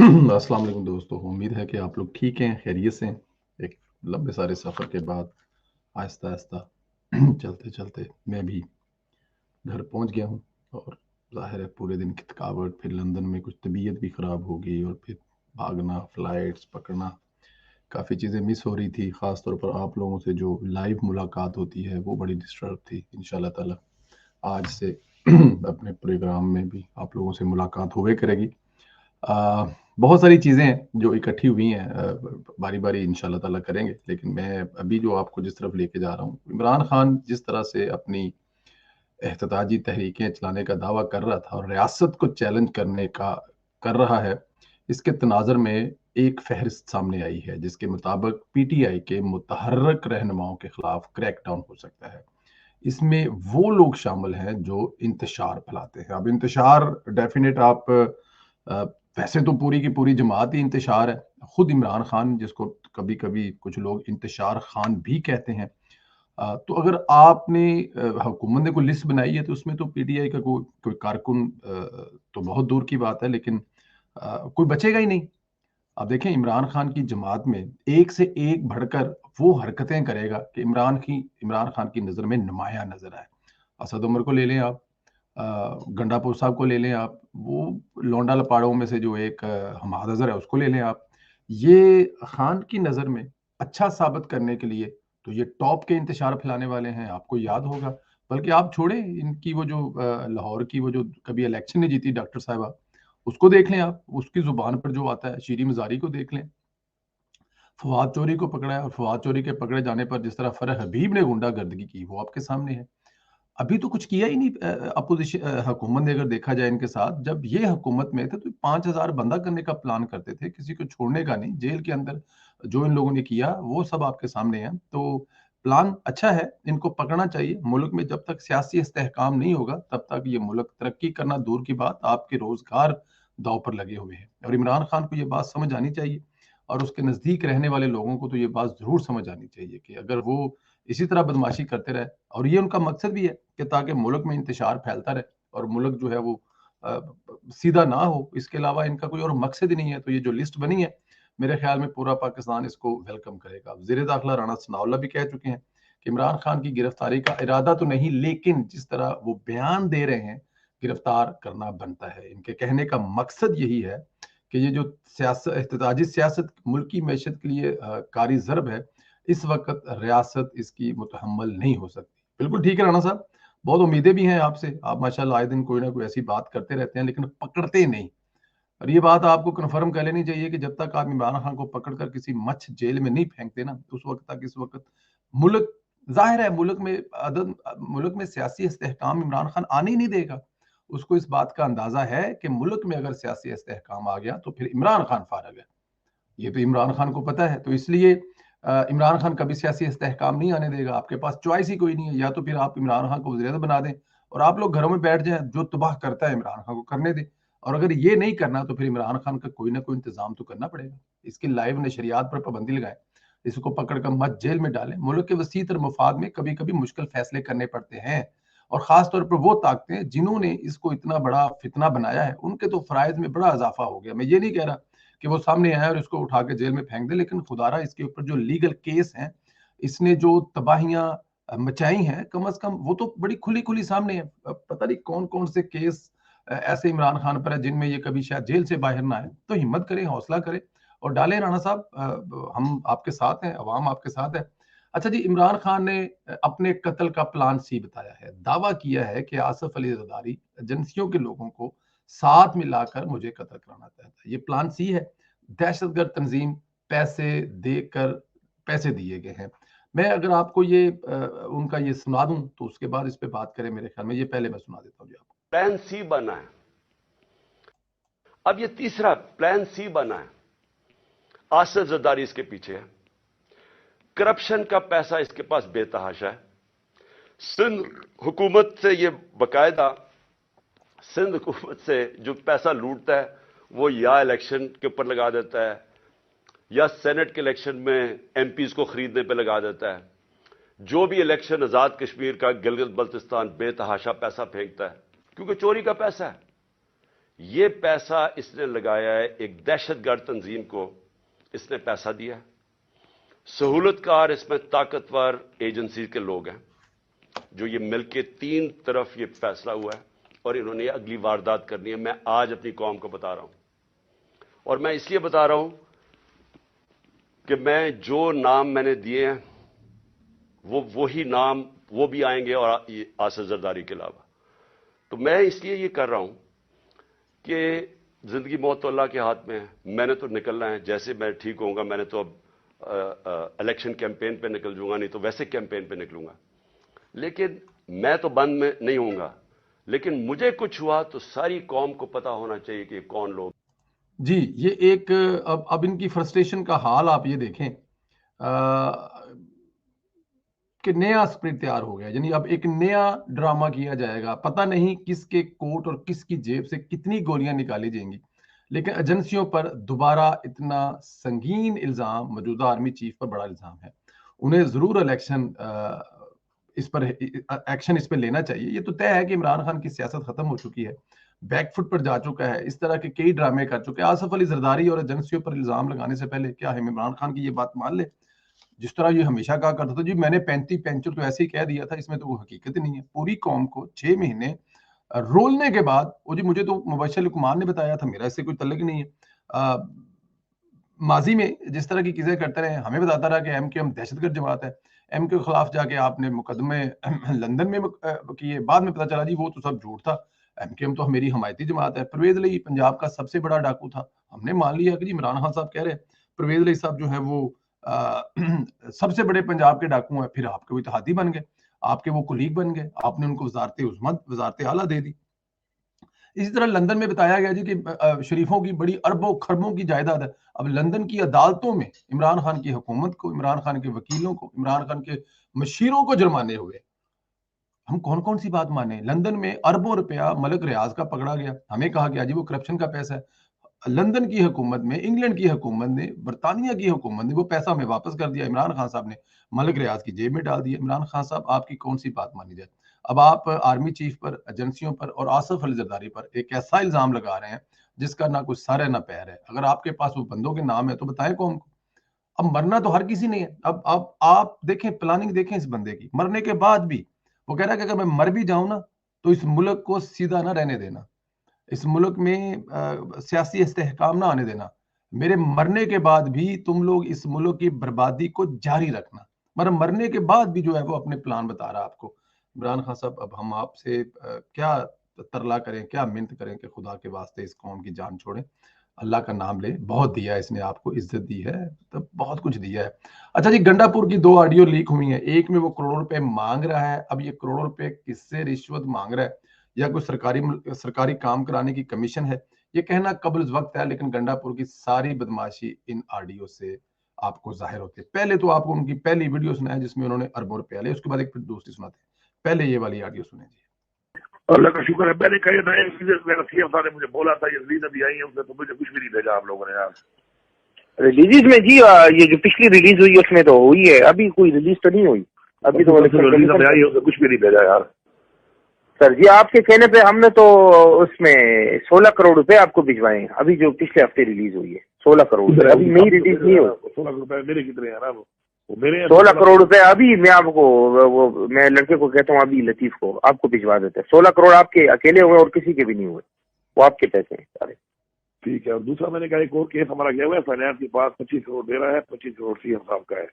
अस्सलाम वालेकुम दोस्तों। उम्मीद है कि आप लोग ठीक हैं, खैरियत से हैं। एक लंबे सारे सफ़र के बाद आहिस्ता आहिस्ता चलते चलते मैं भी घर पहुंच गया हूं। और जाहिर है पूरे दिन की थकावट, फिर लंदन में कुछ तबीयत भी ख़राब हो गई और फिर भागना, फ्लाइट्स पकड़ना, काफ़ी चीज़ें मिस हो रही थी। ख़ास तौर पर आप लोगों से जो लाइव मुलाकात होती है वो बड़ी डिस्टर्ब थी। इंशाल्लाह ताला आज से अपने प्रोग्राम में भी आप लोगों से मुलाकात हुए करेगी। अ, बहुत सारी चीज़ें हैं जो इकट्ठी हुई हैं, बारी-बारी इंशाल्लाह ताला करेंगे। लेकिन मैं अभी जो आपको जिस तरफ लेके जा रहा हूँ, इमरान खान जिस तरह से अपनी एहतजाजी तहरीकें चलाने का दावा कर रहा था और रियासत को चैलेंज करने का कर रहा है, इसके तनाज़ुर में एक फ़हरिस्त सामने आई है, जिसके मुताबिक पीटीआई के मुतहर्रिक रहनुमाओं के खिलाफ क्रैकडाउन हो सकता है। इसमें वो लोग शामिल हैं जो इंतशार फैलाते हैं। अब इंतशार डेफ़िनेट आप अ, वैसे तो पूरी की पूरी जमात ही इंतशार है। खुद इमरान खान जिसको कभी-कभी कुछ लोग इंतशार खान भी कहते हैं। तो अगर आपने हुकूमत ने कोई लिस्ट बनाई है तो उसमें तो पीटीआई का कोई कोई कारकुन तो बहुत दूर की बात है, लेकिन कोई बचेगा ही नहीं। अब देखें इमरान खान की जमात में एक से एक बढ़कर वो हरकतें करेगा कि इमरान खान की नज़र में नुमाया नज़र आए। असद उमर को ले लें आप, गंडापुर साहब को ले लें आप, वो लौंडा लपाड़ों में से जो एक हमाद अज़हर है उसको ले लें आप। ये खान की नज़र में अच्छा साबित करने के लिए तो ये टॉप के इंतशार फैलाने वाले हैं, आपको याद होगा। बल्कि आप छोड़ें इनकी वो जो लाहौर की वो जो कभी इलेक्शन नहीं जीती डॉक्टर साहिबा, उसको देख लें आप, उसकी ज़ुबान पर जो आता है, शीरी मज़ारी को देख लें। फवाद चौधरी को पकड़ा है और फवाद चौधरी के पकड़े जाने पर जिस तरह फ़रह हबीब ने गुंडागर्दी की, वो आपके सामने है। अभी तो कुछ किया ही नहीं हुकूमत ने, अगर देखा जाए इनके साथ, जब ये हुकूमत में थे तो 5,000 बंदा करने का प्लान करते थे, किसी को छोड़ने का नहीं। जेल के अंदर जो इन लोगों ने किया, वो सब आपके सामने है। तो प्लान अच्छा है, इनको पकड़ना चाहिए। मुल्क में जब तक सियासी इस्तेहकाम नहीं होगा, तब तक ये मुल्क तरक्की करना दूर की बात, आपके रोज़गार दाँव पर लगे हुए हैं। और इमरान खान को ये बात समझ आनी चाहिए और उसके नज़दीक रहने वाले लोगों को तो ये बात ज़रूर समझ आनी चाहिए कि अगर वो इसी तरह बदमाशी करते रहे, और ये उनका मकसद भी है कि ताकि मुल्क में इंतशार फैलता रहे और मुल्क जो है वो अ, सीधा ना हो, इसके अलावा इनका कोई और मकसद ही नहीं है। तो ये जो लिस्ट बनी है, मेरे ख्याल में पूरा पाकिस्तान इसको वेलकम करेगा। वज़ीर दाखिला राणा सनाउल्लाह भी कह चुके हैं कि इमरान खान की गिरफ्तारी का इरादा तो नहीं, लेकिन जिस तरह वो बयान दे रहे हैं, गिरफ्तार करना बनता है। इनके कहने का मकसद यही है कि ये जो एहतजाजी सियासत मुल्क की मैशत के लिए कारी ज़रब है, इस वक़्त रियासत इसकी मुतहम्मल नहीं हो सकती। बिल्कुल ठीक है राणा साहब, बहुत उम्मीदें भी हैं आपसे। आप माशाल्लाह आए दिन कोई ना कोई ऐसी बात करते रहते हैं, लेकिन पकड़ते नहीं। और ये बात आपको कन्फर्म कर लेनी चाहिए कि जब तक आप इमरान खान को पकड़कर किसी मच्छ जेल में नहीं फेंकते ना, उस वक़्त तक इस वक़्त मुल्क, ज़ाहिर है मुल्क में सियासी इस्तेहकाम इमरान खान आने ही नहीं देगा। उसको इस बात का अंदाज़ा है कि मुल्क में अगर सियासी इस्तेहकाम आ गया, तो फिर इमरान खान फ़ारिग है। ये तो इमरान खान को पता है। तो इसलिए इमरान खान कभी सियासी इस्तेहकाम नहीं आने देगा। आपके पास चॉइस ही कोई नहीं है, या तो फिर आप इमरान खान को वज़ीर-ए-आज़म बना दें और आप लोग घरों में बैठ जाएँ, जो तबाह करता है इमरान खान को करने दें। और अगर ये नहीं करना तो फिर इमरान खान का कोई ना कोई इंतज़ाम तो करना पड़ेगा। इसकी लाइव नशरियात पर पाबंदी लगाएँ, इसको पकड़ कर मत जेल में डालें। मुल्क के वसीअतर मफाद में कभी-कभी मुश्किल फैसले करने पड़ते हैं और ख़ास तौर पर वो ताकतें जिन्होंने इसको इतना बड़ा फितना बनाया है, उनके तो फ़राइज़ में बड़ा इज़ाफ़ा हो गया। मैं ये नहीं कह रहा कि वो सामने आए और इसको उठा के जेल में फेंक दे, लेकिन खुदारा इसके ऊपर जो लीगल केस हैं, इसने जो तबाहियां मचाई हैं, कम से कम वो तो बड़ी खुली खुली सामने है। पता नहीं कौन कौन से केस ऐसे इमरान खान पर है जिनमें ये कभी शायद जेल से बाहर ना आए। तो हिम्मत करें, हौसला करें और डालें राणा साहब। हम आपके साथ हैं, अवाम आपके साथ है। अच्छा जी, इमरान खान ने अपने कत्ल का प्लान सी बताया है, दावा किया है कि आसिफ अली जरदारी एजेंसियों के लोगों को साथ मिलाकर मुझे कत्ल कराना चाहता है। ये प्लान सी है। दहशतगर्द तंजीम, पैसे देकर पैसे दिए गए हैं। मैं अगर आपको ये उनका ये सुना दूं तो उसके बाद इस पे बात करें। मेरे ख्याल में ये पहले मैं सुना देता हूँ जी आपको। प्लान सी बना है। अब ये तीसरा प्लान सी बना है। आसिफ जरदारी इसके पीछे है। करप्शन का पैसा इसके पास बेतहाशा है। सिंध हुकूमत से ये बकायदा सिंध हुकूमत से जो पैसा लूटता है वो या इलेक्शन के ऊपर लगा देता है या सेनेट के इलेक्शन में एमपीज को खरीदने पे लगा देता है। जो भी इलेक्शन आजाद कश्मीर का गिलगित बल्तिस्तान बेतहाशा पैसा फेंकता है क्योंकि चोरी का पैसा है। ये पैसा इसने लगाया है, एक दहशतगर्द तंजीम को इसने पैसा दिया है। सहूलतकार इसमें ताकतवर एजेंसी के लोग हैं जो ये मिलके तीन तरफ ये फैसला हुआ है और इन्होंने अगली वारदात करनी है। मैं आज अपनी कौम को बता रहा हूं, और मैं इसलिए बता रहा हूं कि मैं जो नाम मैंने दिए हैं वही नाम वो भी आएंगे और आसिफ जरदारी के अलावा। तो मैं इसलिए ये कर रहा हूं कि जिंदगी मौत तो अल्लाह के हाथ में है। मैंने तो निकलना है, जैसे मैं ठीक होऊंगा मैंने तो अब इलेक्शन कैंपेन पे निकल जाऊंगा, नहीं तो वैसे कैंपेन पे निकलूंगा। लेकिन मैं तो बंद में नहीं होऊंगा, लेकिन मुझे कुछ हुआ तो सारी कौम को पता होना चाहिए कि कौन लोग। जी, ये एक अब इनकी फ्रस्ट्रेशन का हाल आप ये देखें कि नया स्क्रिप्ट तैयार हो गया, यानी अब एक नया ड्रामा किया जाएगा। पता नहीं किसके कोट और किसकी जेब से कितनी गोलियां निकाली जाएंगी, लेकिन एजेंसियों पर दोबारा इतना संगीन इल्जाम, मौजूदा आर्मी चीफ पर बड़ा इल्जाम है। उन्हें जरूर इस पर एक्शन इस पर लेना चाहिए। ये तो तय है कि इमरान खान की सियासत खत्म हो चुकी है, बैकफुट पर जा चुका है, इस तरह के कई ड्रामे कर चुके हैं। आसिफ अली जरदारी और एजेंसियों पर इल्जाम लगाने से पहले क्या है इमरान खान की ये बात मान ले, जिस तरह ये हमेशा कहा करता था जी मैंने 35 पेंचर तो ऐसे ही कह दिया था, इसमें तो वो हकीकत ही नहीं है। पूरी कौम को 6 महीने रोलने के बाद वो जी मुझे तो मुबश्शिर कुमार ने बताया था, मेरा इससे कोई तल्लुक नहीं है। माजी में जिस तरह की चीजें करते रहे, हमें बताता रहा कि एमक्यूएम दहशतगर्द जमात है, एमक्यू के खिलाफ जाके आपने मुकदमे लंदन में किए, बाद में पता चला जी वो तो सब झूठ था, एमक्यूएम तो मेरी हमायती जमात है। परवेज अली पंजाब का सबसे बड़ा डाकू था, हमने मान लिया कि जी इमरान खान साहब कह रहे हैं परवेज अली साहब जो है वो सबसे बड़े पंजाब के डाकू हैं, फिर आपके वो इत्तेहादी बन गए, आपके वो कुलीग बन गए, आपने उनको वजारत आला दे दी। इसी तरह लंदन में बताया गया जी कि शरीफों की बड़ी अरबों खरबों की जायदाद है। अब लंदन की अदालतों में इमरान खान की हुकूमत को, इमरान खान के वकीलों को, इमरान खान के मशीरों को जुर्माने हुए। हम कौन कौन सी बात माने? लंदन में अरबों रुपया मलिक रियाज का पकड़ा गया, हमें कहा गया जी वो करप्शन का पैसा है। लंदन की हुकूमत में, इंग्लैंड की हुकूमत ने, बरतानिया की हुकूमत ने वो पैसा हमें वापस कर दिया, इमरान खान साहब ने मलिक रियाज की जेब में डाल दिया। इमरान खान साहब आपकी कौन सी बात मानी जाए? अब आप आर्मी चीफ पर, एजेंसियों पर और आसिफ अली जरदारी पर एक ऐसा इल्जाम लगा रहे हैं जिसका ना कुछ सर है ना पैर है। अगर आपके पास वो बंदों के नाम है तो बताएं कौन को। अब मरना तो हर किसी ने है। अब आप देखें, प्लानिंग देखें इस बंदे की, मरने के बाद भी वो कह रहा है कि अगर मैं मर भी जाऊं ना तो इस मुल्क को सीधा ना रहने देना, इस मुल्क में सियासी इस्तेहकाम ना आने देना, मेरे मरने के बाद भी तुम लोग इस मुल्क की बर्बादी को जारी रखना। मतलब मरने के बाद भी जो है वो अपने प्लान बता रहा है आपको। इमरान खान साहब, अब हम आपसे क्या तरला करें, क्या मिन्नत करें कि खुदा के वास्ते इस कौम की जान छोड़ें, अल्लाह का नाम ले। बहुत दिया है इसने आपको, इज्जत दी है, तो बहुत कुछ दिया है। अच्छा जी, गंडापुर की 2 ऑडियो लीक हुई हैं। एक में वो करोड़ों रुपए मांग रहा है, अब ये करोड़ों रुपए किससे रिश्वत मांग रहा है या कोई सरकारी काम कराने की कमीशन है, ये कहना कब्ल वक्त है, लेकिन गंडापुर की सारी बदमाशी इन ऑडियो से आपको जाहिर होती है। पहले तो आपको उनकी पहली वीडियो सुनाए जिसमें उन्होंने अरबों रुपया लिया, उसके बाद एक फिर दूसरी सुनाते हैं। पहले ये वाली ऑडियो सुने जी। अल्लाह का शुक्र है, मैंने कहा था मेरा सीएम साहब ने मुझे बोला था ये रिलीज अभी आई है, उसने तो मुझे कुछ भी नहीं भेजा आप लोगों ने यार। रिलीज में जी ये जो पिछली रिलीज हुई उसमें तो हुई है, अभी कोई रिलीज तो नहीं हुई। अभी तो रिलीज अभी आई है, उसने कुछ भी नहीं भेजा यार। सर जी आपके कहने पे हमने तो उसमें 16 करोड़ रुपए आपको भिजवाए हैं। अभी जो पिछले हफ्ते रिलीज हुई है 16 करोड़ रुपए, अभी नई रिलीज नहीं हुई। 16 करोड़ रुपए मेरे कितने हैं ना, 16 करोड़ रुपए अभी मैं आपको वो मैं लड़के को कहता हूँ अभी लतीफ को आपको भिजवा देते हैं। 16 करोड़ आपके अकेले हुए और किसी के भी नहीं हुए, वो आपके पैसे हैं सारे। ठीक है। और दूसरा मैंने कहा एक और केस हमारा गया हुआ है, फाइनेंस के पास 25 करोड़ दे रहा है, 25 करोड़ सीएम साहब का है।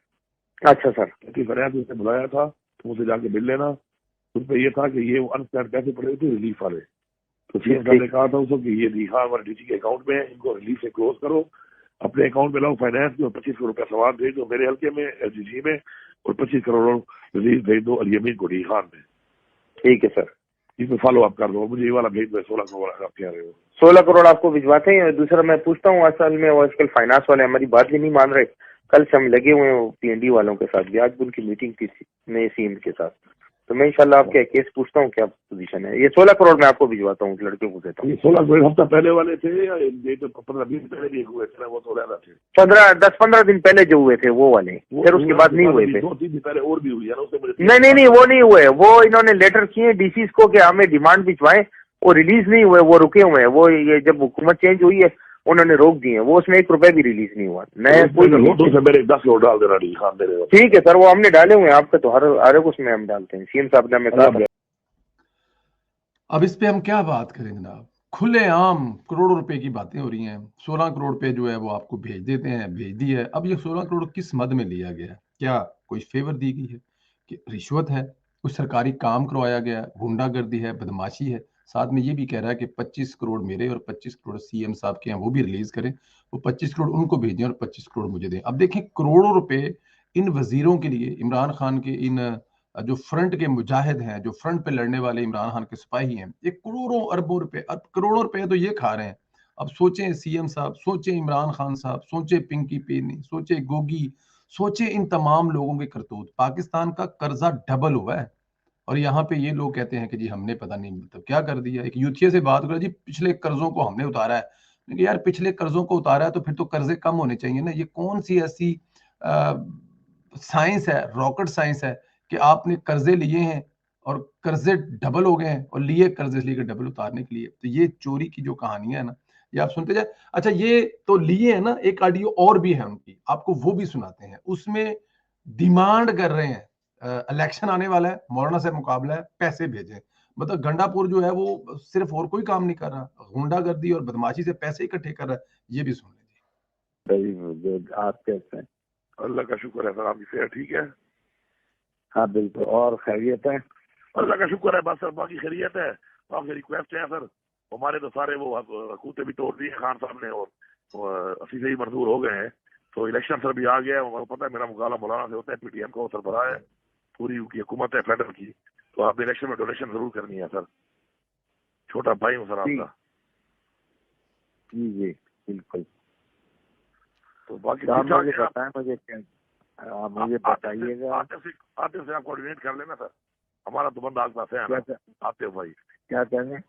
अच्छा सर, फाइनेंस उसने बुलाया था तो उसे जाके मिल लेना। उस पर यह था कि ये अनस्पेंड पैसे पड़े थे रिलीफ वाले, तो सीएम साहब ने कहा था उसको कि ये दिखा हमारे डीसी के अकाउंट में है, इनको रिलीफ से क्लोज करो, अपने अकाउंट में लाओ फाइनेंस में, और 25 करोड़ रुपया सवाल भेज दो मेरे हल्के में एलजीजी में, और 25 करोड़ रिलीफ भेज दो अलियमीन को डी खान में। ठीक है सर, इसमें फॉलो अप कर दो, मुझे ये वाला भेज दो 16 करोड़ आप कह रहे हो। 16 करोड़ आपको भिजवाते हैं। दूसरा मैं पूछता हूँ, असल में वो आजकल फाइनेंस वाले हमारी बात भी नहीं मान रहे। कल से हम लगे हुए हैं पीएनडी वालों के साथ भी, आज भी उनकी मीटिंग थी नए सीएम के साथ, तो मैं इंशाल्लाह आपके केस पूछता हूँ क्या पोजीशन है। ये 16 करोड़ मैं आपको भिजवाता हूँ, लड़के को देता हूँ। 16 करोड़ हफ्ता पहले वाले थे या ये तो 15-20 पहले भी हुए थे, वो तो ज्यादा थे। 10-15 दिन पहले जो हुए थे वो वाले, फिर उसके बाद नहीं हुए थे। 2-3 दिन पहले और भी हुई है ना, उससे मुझे नहीं वो नहीं हुए। वो इन्होंने लेटर किए डीसी को कि हमें डिमांड भिजवाएं, वो रिलीज नहीं हुए, वो रुके हुए हैं। वो ये जब हुकूमत चेंज हुई है उन्होंने रोक दिए हैं, वो उसमें 1 रुपए भी रिलीज नहीं हुआ। नया कोई तो मेरे 10 करोड़ डाल देना रलीज खान मेरे। ठीक है सर, वो हमने डाले हुए हैं आपके, तो हर एक उसमें हम डालते हैं। सीएम साहब ने हमें कहा था। अब इस पे हम क्या बात करें जनाब, खुलेआम करोड़ों रुपए की बातें हो रही हैं। 16 करोड़ पे जो है वो आपको भेज देते हैं, भेज दी है। अब ये 16 करोड़ किस मद में लिया गया है? क्या कोई फेवर दी गई है कि रिश्वत है, कुछ सरकारी काम करवाया गया, गुंडागर्दी है, बदमाशी है? साथ में ये भी कह रहा है कि 25 करोड़ मेरे और 25 करोड़ सीएम साहब के हैं, वो भी रिलीज करें। वो 25 करोड़ उनको भेजें और 25 करोड़ मुझे दें। अब देखें, करोड़ों रुपए इन वजीरों के लिए, इमरान खान के इन जो फ्रंट के मुजाहिद हैं, जो फ्रंट पे लड़ने वाले इमरान खान के सिपाही हैं, ये करोड़ों अरबों रुपए, अब करोड़ों रुपए तो ये खा रहे हैं। अब सोचें सीएम साहब, सोचें इमरान खान साहब, सोचें पिंकी पेनी, सोचें गोगी, सोचें इन तमाम लोगों के करतूत। पाकिस्तान का कर्जा डबल हुआ है और यहाँ पे ये लोग कहते हैं कि जी हमने पता नहीं मतलब क्या कर दिया। एक यूथिया से बात करो, जी पिछले कर्जों को हमने उतारा है। लेकिन यार पिछले कर्जों को उतारा है तो फिर तो कर्जे कम होने चाहिए ना। ये कौन सी ऐसी साइंस है, रॉकेट साइंस है कि आपने कर्जे लिए हैं और कर्जे डबल हो गए हैं और लिए कर्जे इसलिए कि डबल उतारने के लिए? तो ये चोरी की जो कहानियां है ना, ये आप सुनते जाए। अच्छा, ये तो लिए है ना, एक ऑडियो और भी है उनकी, आपको वो भी सुनाते हैं। उसमें डिमांड कर रहे हैं, इलेक्शन आने वाला है, मौलाना से मुकाबला है, पैसे भेजें। मतलब गंडापुर जो है वो सिर्फ और कोई काम नहीं कर रहा, गुंडागर्दी और बदमाशी से पैसे इकट्ठे कर रहा है। ये भी सुन लीजिए। आप कैसे हैं? अल्लाह का शुक्र है सर, आपकी सेहत ठीक है? हाँ बिल्कुल, और खैरियत है? अल्लाह का शुक्र है, बस सर बाकी खैरियत है। आपसे रिक्वेस्ट है सर, हमारे तो सारे वो हकूकते भी तोड़ दिए खान साहब ने और अस्सी से ही मंजूर हो गए हैं। तो इलेक्शन सर भी आ गया है, पता है मेरा मुकाबला मौलाना से होता है, पीटीएम का वो सरबराह है, पूरी उनकी हुकूमत है फेडरल की। तो आपने इलेक्शन में डोनेशन जरूर करनी है सर, छोटा भाई हूँ सर आपका। जी जी बिल्कुल। तो बाकी मुझे बताएं, मुझे बताइएगा। आतिफ से आप कोऑर्डिनेट कर लेना सर, हमारा तो बंदा आपका है ना आतिफ भाई। क्या कहें?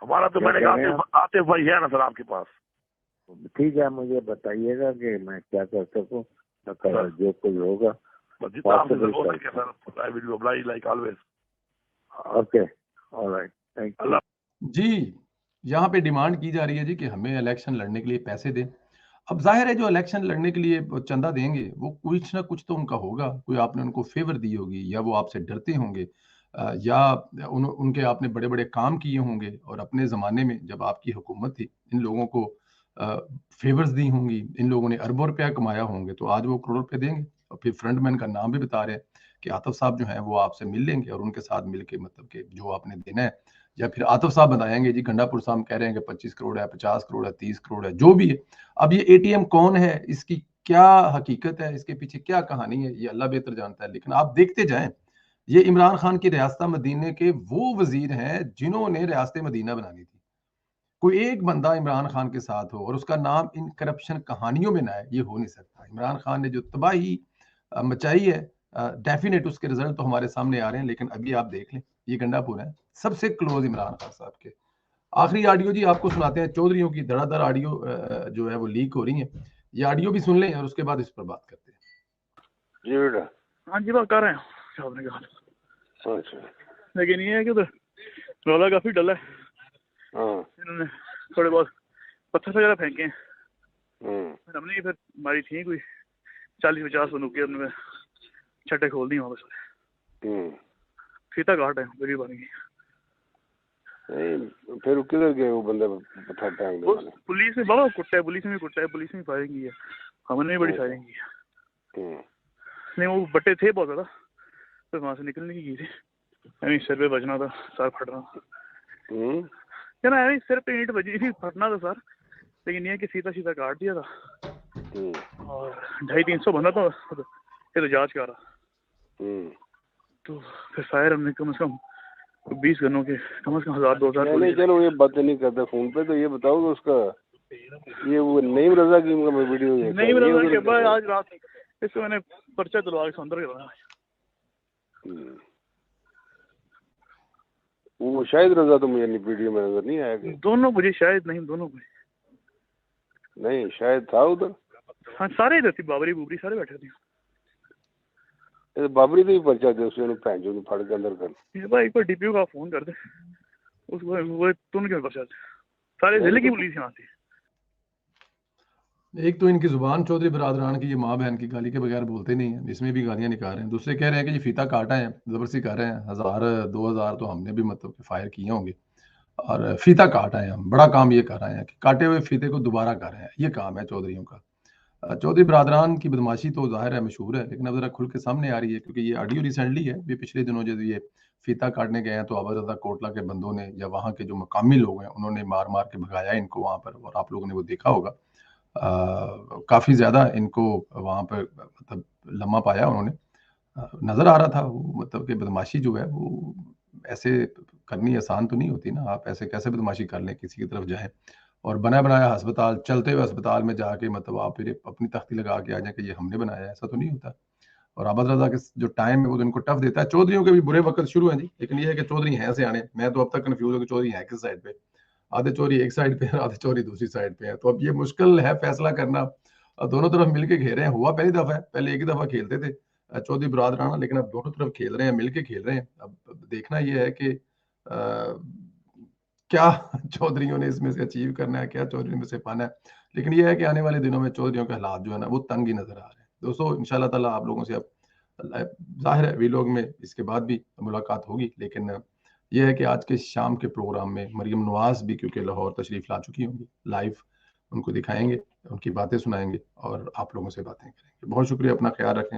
हमारा तो मैंने कहा आतिफ भाई है ना सर आपके पास। ठीक है, मुझे बताइएगा कि मैं क्या कर सकूं, जो कोई होगा। जितना आपसे हो सके sir, I will oblige like always. Okay, alright, thank you ji. यहाँ पे डिमांड की जा रही है जी कि हमें इलेक्शन लड़ने के लिए पैसे दें। अब जाहिर है जो इलेक्शन लड़ने के लिए वो चंदा देंगे वो कुछ ना कुछ तो उनका होगा, कोई आपने उनको फेवर दी होगी या वो आपसे डरते होंगे, या उनके आपने बड़े बड़े काम किए होंगे और अपने ज़माने में जब आपकी हुकूमत थी इन लोगों को फेवर्स दी होंगी, इन लोगों ने अरबों रुपया कमाया होंगे, तो आज वो करोड़ रुपये देंगे। और फिर फ्रंटमैन का नाम भी बता रहे हैं कि आतिफ साहब जो हैं वो आपसे मिल लेंगे और उनके साथ मिल के मतलब कि जो आपने देना है, या फिर आतिफ साहब बताएंगे जी गंडापुर साहब कह रहे हैं कि 25 करोड़ है, 50 करोड़ है, 30 करोड़ है, जो भी है। अब ये एटीएम कौन है, इसकी क्या हकीकत है, इसके पीछे क्या कहानी है, ये अल्लाह बेहतर जानता है। लेकिन आप देखते जाएं, ये इमरान खान की रियासत मदीने के वो वजीर हैं जिन्होंने रियासत मदीना बनानी थी। कोई एक बंदा इमरान खान के साथ हो और उसका नाम इन करप्शन कहानियों में ना है, ये हो नहीं सकता। इमरान खान ने जो तबाही मचाई है, डेफिनेट उसके रिजल्ट तो हमारे सामने आ रहे हैं। लेकिन अभी आप देख लें, ये गंडापुर है सबसे क्लोज इमरान खान साहब के। आखिरी ऑडियो जी आपको सुनाते हैं, चौधरियों की धड़ाधड़ ऑडियो जो है वो लीक हो रही है। ये ऑडियो भी सुन लें और उसके बाद इस पर बात करते हैं। जी बेटा। हाँ जी, बात कर रहे हैं आपने कहा। अच्छा, लेकिन ये है कि उधर रौला काफी डला है। हाँ, इन्होंने थोड़े बहुत पत्थर वगैरह फेंके हैं। हमने फिर हमारी थी कोई 40-50 बंदूकें, हमने छट्टे खोल दी वहाँ पर। फीता काट है गरीब बन गई। फिर किधर गए वो बंदे पत्थर फेंक दे? पुलिस ने बाबा कुट्टा है, पुलिस ने भी कुट्टा है, पुलिस ने फायरिंग की है, हमने भी बड़ी फायरिंग की है। नहीं वो बट्टे थे बहुत ज्यादा, तो वहां से निकलने की थी। यानी सिर पे बजना था, सर फट रहा क्या ना, यानी सिर पे ईंट बजी थी, फटना था सर। लेकिन ये कि सीधा सीधा काट दिया था और 250-300 बंदा था ये तो जांच का रहा। तो फिर फायर हमने कम से कम 20 गनों के कम से कम 1000-2000। नहीं चलो ये बातें नहीं करते फोन पे, तो ये बताओ कि उसका ये वो नईम रजा की वीडियो है? नईम रजा के बाद आज रात इसको मैंने पर्चा दिलवा के अंदर करवाया। वो शायद रजा तो मुझे वीडियो में नजर नहीं आया। दोनों मुझे शायद नहीं, दोनों नहीं शायद था उधर। हाँ सारे इधर थी, बाबरी बुबरी सारे बैठे थे। बाबरी तो ही पर्चा दे उसने भैन जो फाड़ के अंदर कर। भाई एक बार डीपीओ का फोन कर दे, वो तो उनके पास सारे जिले की पुलिस यहाँ थी। एक तो इनकी जुबान चौधरी बरादरान की, ये माँ बहन की गाली के बगैर बोलते नहीं है, इसमें भी गालियां निकाल रहे हैं। दूसरे कह रहे हैं कि ये फीता काटा है, जबरदस्ती कर रहे हैं। 1000-2000 तो हमने भी मतलब फायर किए होंगे, और फीता काटा है। हम बड़ा काम ये कर रहे हैं कि काटे हुए फीते को दोबारा कर रहे हैं, ये काम है चौधरियों का। चौधरी बरादरान की बदमाशी तो जाहिर है मशहूर है, लेकिन अब जरा खुल के सामने आ रही है, क्योंकि ये ऑडियो रिसेंटली है। ये पिछले दिनों जब ये फीता काटने गए हैं तो आबादरदा कोटला के बंदों ने या वहाँ के जो मकामी लोग हैं उन्होंने मार मार के भगाया इनको वहाँ पर, और आप लोगों ने वो देखा होगा। काफ़ी ज़्यादा इनको वहाँ पर मतलब लम्हा पाया उन्होंने। नज़र आ रहा था वो, मतलब कि बदमाशी जो है वो ऐसे करनी आसान तो नहीं होती ना। आप ऐसे कैसे बदमाशी कर लें, किसी की तरफ जाएं और बना बनाया अस्पताल, चलते हुए अस्पताल में जाके मतलब आप फिर अपनी तख्ती लगा के आ जाए कि ये हमने बनाया है, ऐसा तो नहीं होता। और आबाद रजा के जो टाइम है वो तो इनको टफ देता है। चौधरियों के भी बुरे वक्त शुरू हैं जी, लेकिन ये है कि चौधरी हैं सियाने। मैं तो अब तक कन्फ्यूज हूँ कि चौधरी हैं किस साइड पे। आधे चोरी एक साइड पे है, आधे चोरी दूसरी साइड पे है। तो अब ये मुश्किल है फैसला करना। दोनों तरफ मिलके खेल रहे हैं। हुआ पहली दफा है, पहले एक ही दफा खेलते थे चौधरी बरादराना, लेकिन अब दोनों तरफ खेल रहे हैं, मिलके खेल रहे हैं। अब देखना ये है कि क्या चौधरियों ने इसमें से अचीव करना है, क्या चौधरी में से पाना है। लेकिन ये है कि आने वाले दिनों में चौधरियों के हालात जो है ना वो तंग ही नजर आ रहे हैं। दोस्तों इंशाल्लाह ताला आप लोगों से अब जाहिर है वीलॉग में इसके बाद भी मुलाकात होगी, लेकिन यह है कि आज के शाम के प्रोग्राम में मरियम नवाज भी क्योंकि लाहौर तशरीफ ला चुकी होंगी, लाइव उनको दिखाएंगे, उनकी बातें सुनाएंगे और आप लोगों से बातें करेंगे। बहुत शुक्रिया, अपना ख्याल रखें।